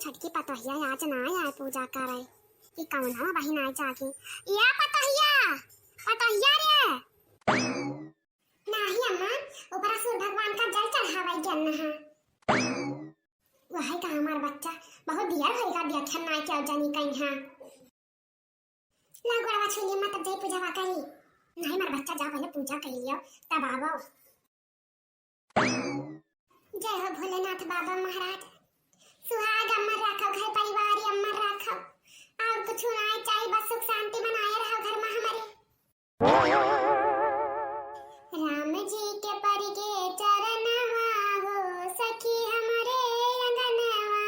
छटकी पतोहिया आज ना आए पूजा करे कि कौन हो बहिन आए जाके या पतोहिया पतोहिया रे नाही अम्मा ऊपर सूर्य भगवान का जल चढ़ावे जन्ना है वही का हमार बच्चा बहुत दिया भरी का व्याख्यान ना क्या जानी कहीं हां लगवा छुली मत जय पूजा वा करी नहीं मार बच्चा जा पहले पूजा कर लियो तब आवो जय हो भोलेनाथ बाबा महाराज सुहाग अमर रखो घर परिवार अमर रखो और कुछ ना चाहिए बस सुख शांति बनाए रहो घर में हमारे राम जी के पर के चरणवा हो सखी हमारे अंगनवा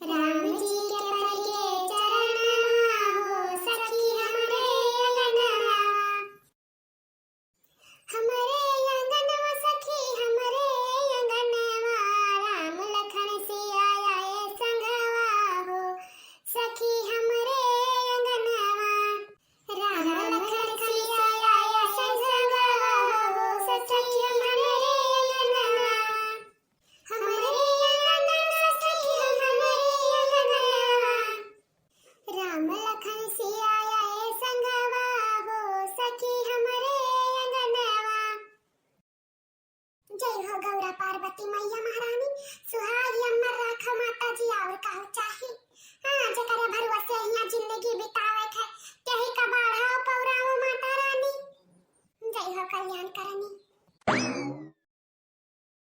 राम जी के पर के चरणवा हो सखी हमारे अंगनवा हमारे अंगनवा सखी हमारे अंगनवा राम लखन सिया आए संगवा हो सखी हमारे अंगनवा राम लखन सिया आए संगवा हो सखी हमारे अंगनवा हमारे अंगनवा सखी हमारे अंगनवा राम लखन सिया आए संगवा हो सखी हमारे अंगनवा जय हो गौरा पार्वती मैया महारानी सुहागी अमर राखो माता जी और कहू चाहे हां जकरे भरवा से यहाँ जिंदगी बितावे थे तेही का बाढ़ा पौराओ माता रानी जय हो कल्याण करनी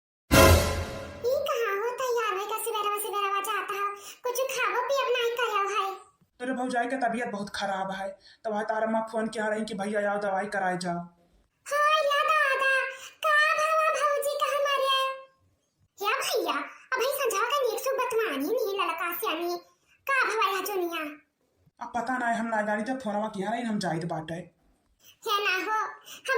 ई कहां हो तैयार है का सवेरा जाता हो कुछ खाओ पियो नहीं करयो है तेरे भौजाई की तबीयत बहुत खराब है तो वह तारा माँ फोन किया रही कि भैया आओ दवाई कराए जाओ हां या दादा का भवा भौजी का हमारे या भैया अब ही समझाओ का नीक सु बतवानी नहीं ललका सियानी का भवा या जोनिया अब पता नहीं हम ना जानी जब फोनवा किया रही हम जाइत बाटे है ना हो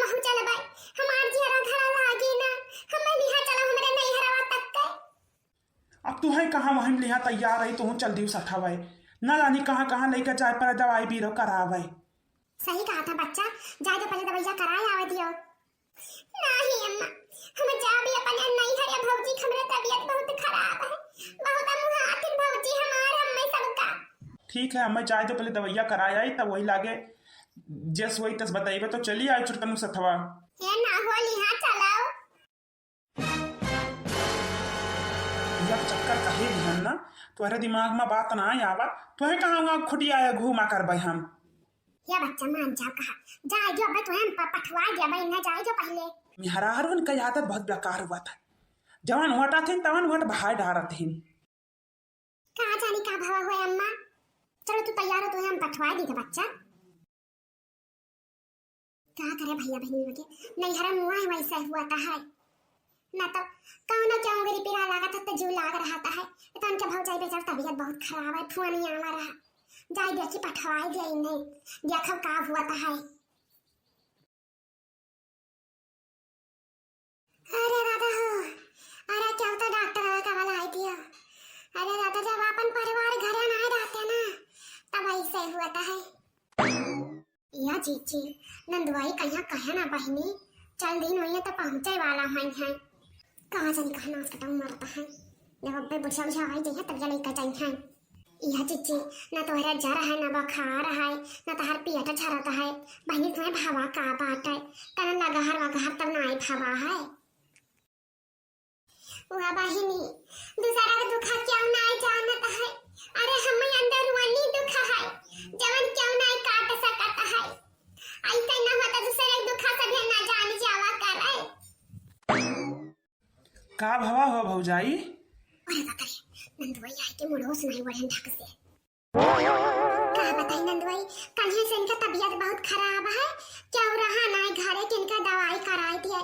हम चल भाई हमार जरा धरा लागे ना हम बिहा चला हमरे नहीं हरावा तक के अब तू है कहाँ वहीं लिहा तैयार रही तू चल दी सठावे न जानी कहाँ कहाँ लेकर जाए पर दवाई बीरो करावे सही कहा था बच्चा जाए तो पहले दवाइया कराए आवे दियो नहीं अम्मा हम जा भी अपन नहीं हरे भौजी हमरे तबीयत बहुत खराब है बहुत मुहातिन भौजी हमार अम्मा सबका ठीक है हमें जाए तो पहले दवाइया कराए आई तब वही लागे जस वही तस बताइबे तो चली आए चुटकनु सथवा है ना हो लिहा चलाओ जब चक्कर कहे ध्यान ना तुम्हारे दिमाग में बात ना आवा तो है कहाँ खुटिया घूमा कर भाई हम या बच्चा मान जा कहा जाए जो अब तो हम पठवा दिया भाई ना जाए जो पहले मिहरारवन का आदत बहुत बेकार हुआ था जवान वटा थे तवन वट भाई डारा थे कहाँ जाने का भावा हुआ अम्मा चलो तू तैयार हो तो हम पठवा दी थे बच्चा क्या करे भैया बहनी लगे नहीं हरा मुआ है वैसा हुआ था है ना तो कौन ना क्यों गरी पिरा लगा था तो जू लाग रहा था है तो उनके भौजाई बेचारा तबीयत बहुत खराब है फुआ नहीं आवा रहा जाए देखी पठवाई दे नहीं देखो का हुआ था है अरे दादा हो अरे क्या तो डॉक्टर का वाला आई दिया अरे दादा जब अपन परिवार घर ना रहते ना तब ऐसे हुआ था है या जीजी नंदवाई कहीं कहे ना बहनी चल दिन हुई है तो पहुंचे वाला है कहाँ जाने कहाँ नाच कटाऊ मरता है जब अब बुढ़ा बुढ़ा आई जइए तब जले का चाहिए यह जीजी ना तो हरा जर है ना बुखार है ना तो हर पेट झरता है बहनी तुम्हें भावा का बात है कन लगा तब ना आई भावा है वह बहनी दूसरा का दुख क्यों ना जानता है अरे हम अंदर वनी दुख है जवन क्यों ना काट सकता है ऐसा ना होता दूसरे दुख सभी ना जान जावा करे का भवा हो भौजाई अरे बताइए नंदवाई आई के मुड़ोस नहीं बढ़न ढक से क्या बताइए नंदवाई कल ही से इनका तबीयत बहुत खराब है क्या रहा ना घरे के इनका दवाई कराई दिए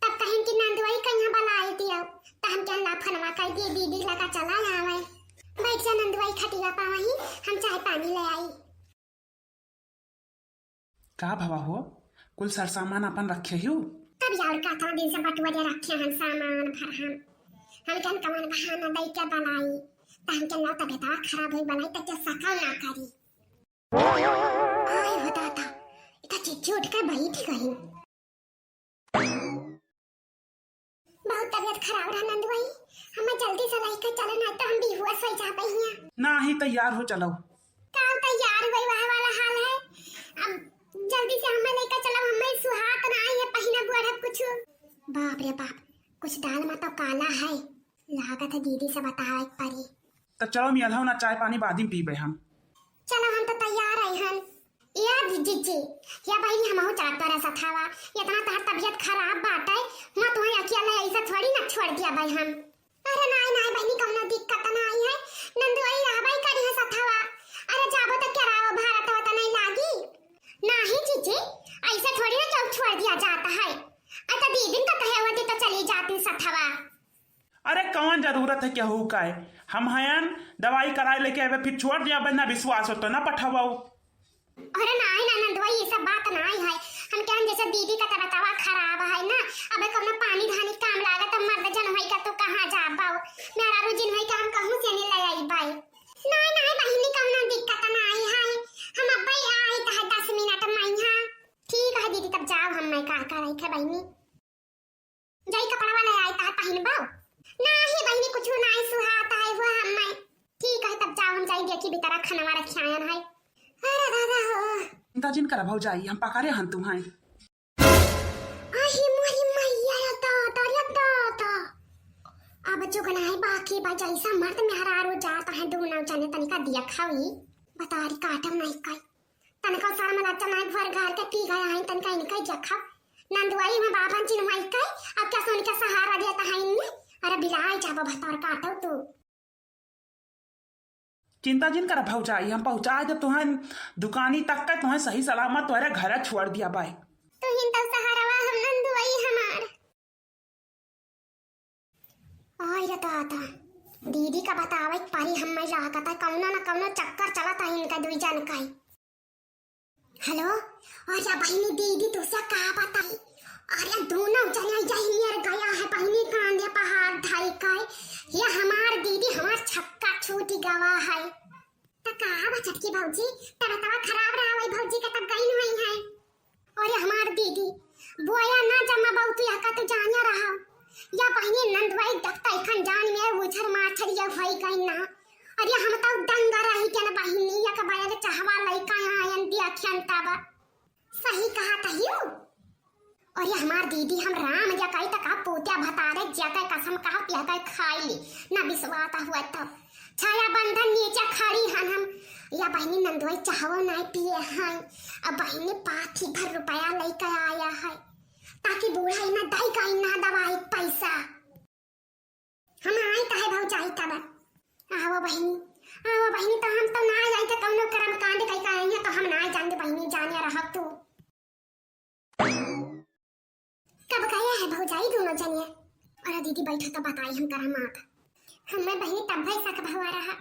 तब कहीं कि नंदवाई कहीं बुलाई दियो तो हम क्या लाफनवा कर दिए दीदी लगा चला आवे बैठ जा नंदवाई खटिया पा वहीं हम चाय पानी ले आई का भवा हो कुल सर सामान अपन रखे हो तब यार का था दिन से बटुआ दे रखे हम सामान भर हम क्या कमान बहाना दई के बनाई ता हम क्या तबीयत खराब हुई बनाई तक सकल ना करी आए होता था इतना चिट्ठी उठ कर बैठ गई बहुत तबीयत खराब रहा नंदवाई हमें जल्दी से लेकर चले ना तो हम भी हुआ सही हुई जा पहिया ना ही तैयार हो चलो। काम तैयार हुई वह वाला हाल है। अब जल्दी से हमें लेकर चलो, हमें सुहाग ना आई है पहिना बुआ कुछ। बाप रे बाप, कुछ दाल में तो काला है, लागत है दीदी से बताओ एक परी। तो चलो मियाँ ना चाय पानी बाद में पीबे हम। चलो हम तो तैयार है हन। यार जीजी या भाई हम हो चाहता रहा सथावा, इतना तार तबीयत खराब बात है, मैं तुम्हें अकेला ऐसा थोड़ी ना छोड़ दिया भाई हम। अरे नहीं नहीं बहनी कौनो दिक्कत ना आई है, नंदुआई रहबाई करी है सथावा। अरे जाबो तो क्या राव भारत तो नहीं लागी। नहीं जीजी ऐसा थोड़ी ना चौक छोड़ दिया जाता है। अच्छा दीदी तो कहे होती तो चली जाती सथावा। अरे कौन जरूरत है क्या हो का है, हम हयन दवाई कराए लेके आवे फिर छोड़ दिया बिना विश्वास हो तो ना पठावाओ। अरे नहीं ना नंदुआई ये सब बात नहीं है, हम क्या जैसे दीदी का तबीयत खराब है ना, अबे कब पानी धानी काम लागा तब मर्द जन होई का तो कहां जा पाओ, मेरा रोजिन होई का हम कहूं से नहीं ले आई भाई। नहीं नहीं बहनी कौनो दिक्कत ना आई है, हम अब ही आई तो 10 मिनट में यहां। ठीक है दीदी तब जाओ, हम मैं का रही थे बहनी जाई कपड़ा वाला आई ता पहनबो। नहीं बहनी कुछ नहीं सुहाता है वो हम मैं। ठीक है तब जाओ हम जाई देखी बेचारा खाना रखे आयन है। अरे दादा हो चिंता जिन कर भाव जाई हम पकारे हन तुम्हारे। आही मोरी मैया तो अब जो गनाई बाकी बा जैसा मर्द मेहरा रो जाता है दूना जाने तनिका दिया खावी बतारी काटम नहीं काई तनिका सारा में अच्छा नहीं घर घर के पी गया है तनिका इनका जखा नंदुआई में बाबा जी ने कई अब क्या सोनी का सहारा देता है इनने। अरे बिलाई जाबो भतार काटो तू। चिंता जिन कर भाव जाई हम पहुंचा जब तुम्हारे दुकानी तक का तुम्हें सही सलामत तुम्हारे घर छोड़ दिया भाई। तो इन तो सहारा वा हम नंदुआई हमार। आई रता दीदी का बतावे पारी हम मैं लागता कौनो ना कौनो चक्कर चलता है इनका दुई जन का। हेलो अरे बहनी दीदी तो से का बताई, अरे दोनों जने जहियर गया है बहनी कांधे पहाड़ ढाई का, ये हमार दीदी हमार छक्का छूटी गवा है। तो कहा बचत की भौजी तब खराब रहा वही भौजी का तब गई नहीं है। और हमार दीदी बोया ना जमा बहुत या का तो जानिया रहा या बहनी नंदवाई दक्ता इखन जान में उछर माछरिया होई गई ना। अरे हम तो दंगा रही के ना बहनी या का बाया चाहवा लइका आयन दिया खंताबा सही कहा तहियो। और ये हमार दीदी हम राम या कई तक पोत्या भतारे ज्यादा कसम कहा पिया का खाई ली ना विश्वास हुआ तब छाया बंधन नीचे खड़ी हन हम या बहनी नंदवाई चाहवो नहीं पिए हैं। अब बहनी 5 भर रुपया लेकर आया है ताकि बूढ़ा ना दाई का ना दवाई पैसा हम आई कहे भाव चाहिए तब आओ बहनी तो हम तो ना जाए तो कौनो कर्म कांड कई का आई तो हम ना जानते बहनी जाने रहा तू कब गया है भौजाई दोनों जनिए। और दीदी बैठो तो बताई हम करा मात हमें बहनी तब भाई सक भवा रहा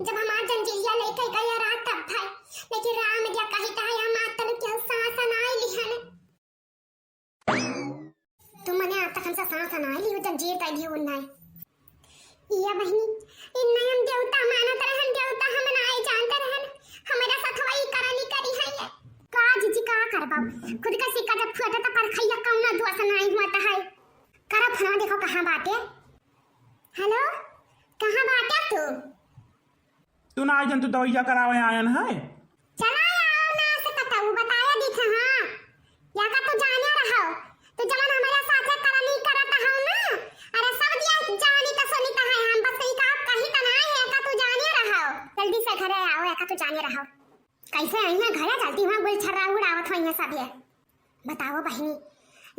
जब हमार जंजीरिया लेके गया रहा तब भाई, लेकिन राम या कही कहा हम आतन के सांस ना लिहन तुम मने अब तक हमसे सांस ना ली जंजीर तय ली उन्ना या बहनी इन हम देवता मानत रहन देवता हम ना आई जानते रहन हमारा सथवाई करनी करी है ये का जीजी का करबा खुद का सिक्का जब फटा त पर खैया कौना दोस नहीं हुआ है। करा फोन देखो कहां बाटे। हेलो कहां बाटे तू ना जन तू दवाइया करावे आयन है। चला आओ ना से कतऊ बताया दिख हां या का तू जाने रहो तो जवन हमारे साथे करनी करत हो ना। अरे सब दिया जानी तो सुनी तो है हम बस कहीं का कहीं तो नहीं है का तू जाने रहो जल्दी से घरे आओ या का तू जाने रहो कैसे आई है घरे चलती हूं गुल छर्रा उड़ावत होई है सब ये बताओ बहनी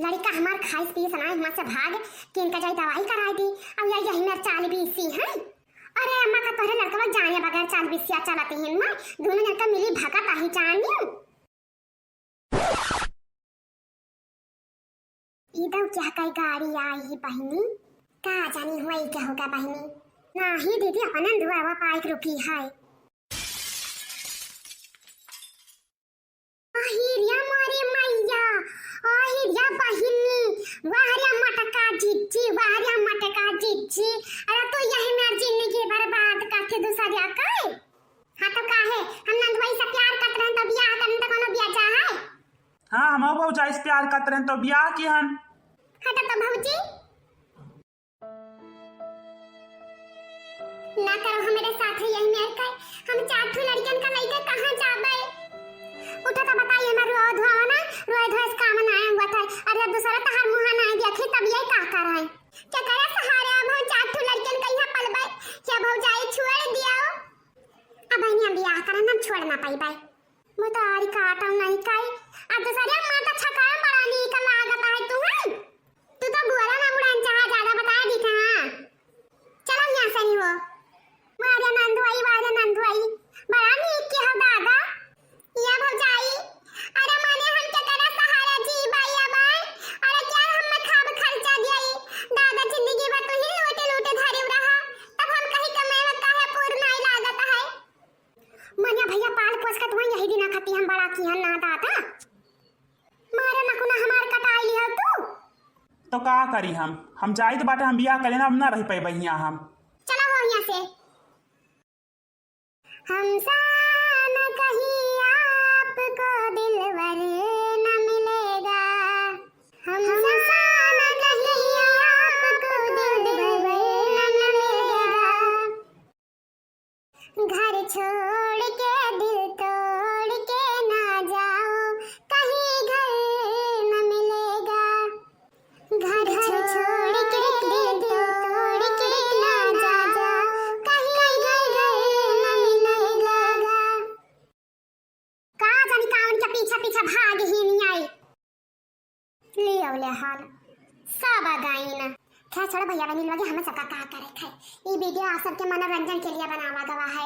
लड़का हमार खाइस पीस ना हिम्मत से भाग कि इनका जाई दवाई कराई दी अब यही मेरे चाल बीसी है। अरे अम्मा का तोरे लड़का जाने बगैर चाल बीसिया चलाती है ना दोनों लड़का मिली भगत आही जानियो। इधर क्या कई गाड़ी आई बहनी का जानी हुआ क्या होगा बहनी ना ही दीदी अपन दुआ पाइक रुकी है। आहिरिया मोरे मैया आहिरिया बहिनी वाहरिया मटका जीजी वाहरिया मटका जीजी। अरे तो यही मेरी जिंदगी बर्बाद करके दूसरा काय हां तो काहे हम नंदवाई से प्यार करत रहन तो बियाह करन तो कोनो बियाह जा है। हां हम बहुत जाइस प्यार करत रहन तो बियाह की हन हटा तो भौजी ना करो हमारे साथ है यही मेरे का हम चार ठो लड़कियन का लइका कहां जाबे उठा तो बताइए ना रोज हो ना रोज रोज काम ना हुआ था अरे दूसरा तहार मुंह ना देखे तब ये का कर रहे क्या करे सहारे अब हम चार ठो लड़कियन का यहां पलबे क्या भौजाई छोड़ दिया अब नहीं हम बियाह करना हम छोड़ ना पाई बाई मुतारी काटा नहीं काई अब दूसरा माता छका बड़ा नी का लागत है तू तो बुआरा ना उड़ान चाह ज्यादा बता दी था चलो यहां से ही हो वाजा नंदुआई बड़ा नीक के हो दादा या भौजाई अरे माने हम के करे सहारा जी बाई अबाई अरे क्या हम में खाब खर्चा दियाई दादा जिंदगी भर तो ही लूटे लूटे धरे रहा तब हम कहीं कमाए काहे पूर्ण नहीं लागत है मने भैया पाल पोस के तुम्हें यही दिन खाती हम बड़ा की ना दादा मारे नकुना हमार कटाई लिया तू तो का करी हम जाई तो बाटे हम बियाह कर लेना अब ना रह पाई यहाँ हम चलो हो यहाँ से हम सान कहीं आपको दिलवर न मिलेगा हम सान कहीं आपको दिलवर न मिलेगा घर छोड़ के दिल तोड़ के ना जाओ कहीं घर न मिलेगा घर छोड़ के दिल तोड़ के ना जाओ कहीं घर न मिलेगा का जानी कावन के पीछे पीछे भाग ही नहीं आई ले औले हाल सब गाइन क्या छोड़ भैया बनी लगे हमें सबका का करे थे ये वीडियो आप सबके मनोरंजन के लिए बनावा गवा है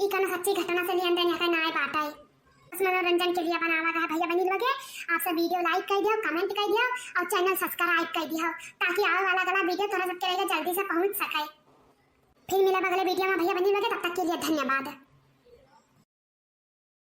ई कनो सच्ची घटना से लियन देने का नाय बात है उस मनोरंजन के लिए बनावा गया भैया बनी लगे आप सब वीडियो लाइक कर दियो कमेंट कर दियो और चैनल सब्सक्राइब कर दियो ताकि आने वाला अगला वीडियो थोड़ा सबके लिए जल्दी से पहुंच सके फिर मिला अगले वीडियो में भैया बनी लगे तब तक के लिए धन्यवाद।